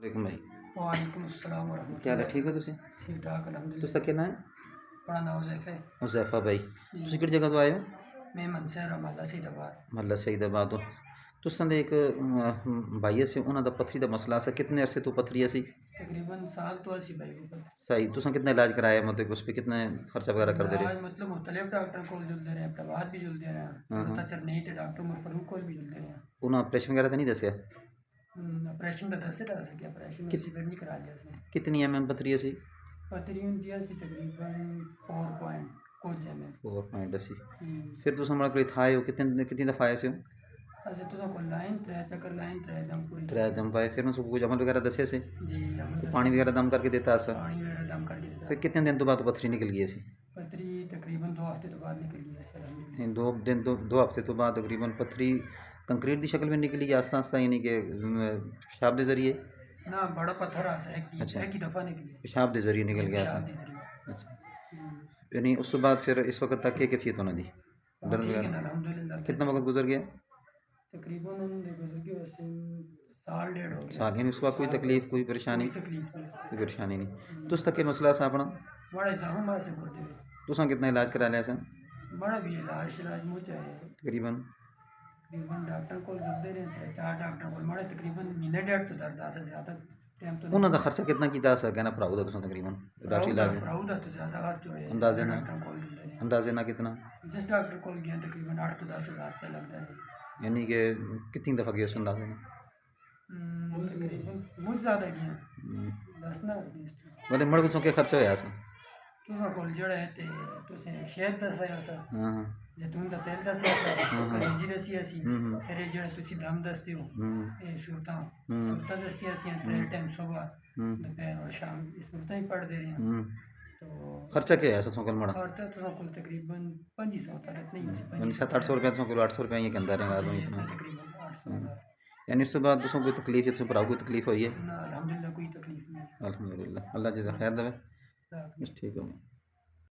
वालेकुम भाई, वालेकुम अस्सलाम क्या हाल है? वरहमतुल्लाह। ठीक हो तुसी? ठीक ठाक तुसका अलहमदुलिल्लाह। क्या नाम है? बड़ा नाम ज़ैफ़ है हुज़ैफ़ा भाई। जी। तुसी किहड़ी जगह तो आए हो? मैं मनसर अम्बाला सईदाबाद। महल्ला सईदाबाद तो। तुसां दे एक भाई से उन्हां दा पत्थरी दा मसला सी, कितने अरसे तो पत्थरी सी? तकरीबन साल तो ऐसी भाई को पता। सही। तुसां कितना इलाज कराया, मतलब उस पे कितने खर्चा वगैरह करदे रहे? इलाज मतलब मुख्तलिफ डॉक्टर को जुलते रहे, प्रभात भी जुलते रहे, हाँ हाँ। पता चल नहीं थे डॉक्टर उमर फारूक को भी जुलते रहे। उन्हां ऑपरेशन वगैरह तो नहीं दसिया? ऑपरेशन तो दस रहा सके, ऑपरेशन कित उसी फिर नहीं करा लिया से। कितनी पत्थरी सी? पथरी होंदी सी तकरीबन 4 पॉइंट कुछ एम 4.80। एम। फिर तुसां हमारे कोई था हो कितनी दफ़ा आए से? असं तो को लाइन त्रै चक्कर लाइन त्रै दम पूरी त्रै दम पाए, फिर उन्होंने कुछ अमल वगैरह दसिया से? जी अमल तो दस पानी वगैरह दम करके देता सा? पानी वगैरह दम करके देता। फिर कितने दिन तो बाद पत्थरी निकल गई सी? पथरी तकरीबन 2 हफ्ते तो बाद निकल गई है अलहमदुलिल्लाह। नहीं, 2 हफ्ते तो बाद तकरीबन पत्थरी कंक्रीट की शक्ल में निकली या आस्ता आस्ता, यानी कि पेशाब के जरिए? ना बड़ा पत्थर आ सा अच्छा, एक ही दफ़ा निकली। पेशाब के जरिए जी निकल गया सा? पेशाब दी जरिए। अच्छा, जी यानी उस तो बाद फिर इस वक्त तक क्या कैफियत होना दी? हाँ दर्द ठीक है ना वगैरह? अल्हम्दुलिल्लाह कितना बेहतर। वक्त गुजर गया? तकरीबन हम देखो सर कि वैसे साल डेढ़ हो गया। साल, यानी उस वक्त कोई तकलीफ, कोई परेशानी? कोई तकलीफ नहीं। कोई परेशानी नहीं। तुस तक के मसला सा अपना? बड़ा हिसाब हमारे से गुर्दे में तुसा कितना इलाज करा लिया सा बड़ा भी इलाज इलाज मुझे तकरीबन? तकरीबन डॉक्टर को जुलते रहे थे 4 डॉक्टर को बड़े तकरीबन महीने डेढ़ तो दर्द से ज़्यादा टाइम तो उन्होंने नहीं। खर्चा कितना किया सा कहना भराऊ दा तुसा तकरीबन डॉक्टरी इलाज में? प्राउड तो ज़्यादा खर्च हो है अंदाजे ना? डॉक्टर को जुलते रहे। अंदाजे ना कितना? जिस डॉक्टर को गया तकरीबन 8 तो 10 हज़ार रुपया लगता है। यानी कि कितनी दफ़ा गया उस अंदाजे ना? तकरीबन बहुत ज़्यादा गया 10 ना 20 बोले मड़ कुछ के खर्चा होया सा? तुसा कोल जड़ा है ते तुसे शहद दसया सा हाँ हाँ। जैतून का तेल दसया सा कलेंजी दसी सी हम्म। फिर जड़ा तुसी दम दसते हो ये सूरतां दसिया सी 3 टाइम सुबह दोपहर और शाम ये सूरतां ही पढ़ दे रहे हैं। तो खर्चा क्या है सो कल मड़ा? खर्चा तुसा कोल तकरीबन 500 तक नहीं है यानी 700-800 रुपया तो किलो 800 रुपया ये कहता रहेगा आदमी इतना? तकरीबन 800 हज़ार। यानी उसके बाद तुसों कोई तकलीफ है, भराऊ कोई तकलीफ हुई है? ना अल्हम्दुलिल्लाह कोई तकलीफ नहीं। अल्हम्दुलिल्लाह, अल्लाह जज़ा खैर देवे। है। बस ठीक हो गया।